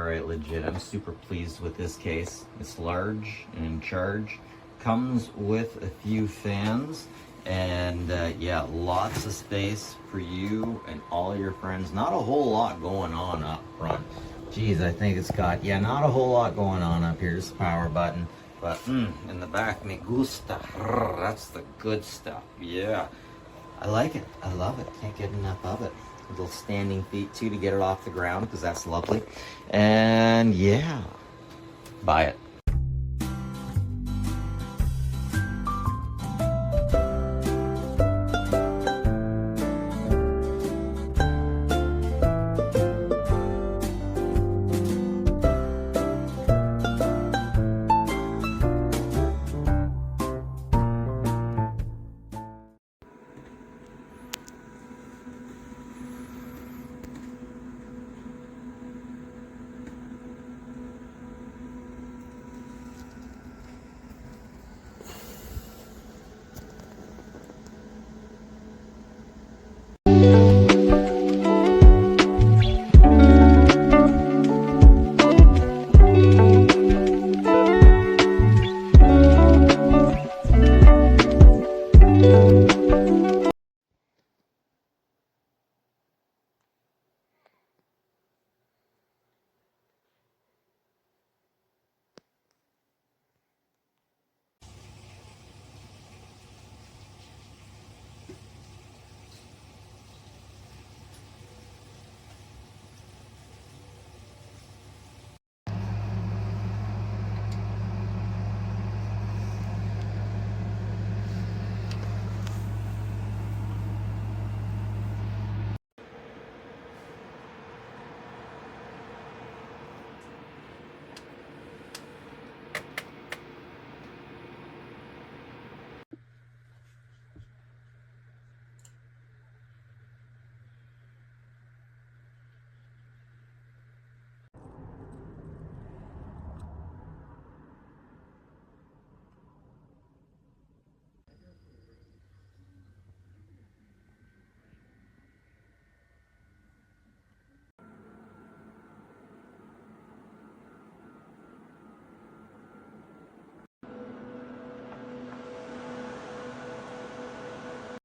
right, legit. I'm super pleased with this case. It's large and in charge. Comes with a few fans. And yeah, lots of space for you and all your friends. Not a whole lot going on up front. Geez, I think it's got, yeah, not a whole lot going on up here. Just a power button. But in the back, me gusta. That's the good stuff. Yeah, I like it. I love it. Can't get enough of it. Little standing feet too to get it off the ground because that's lovely. And yeah, buy it.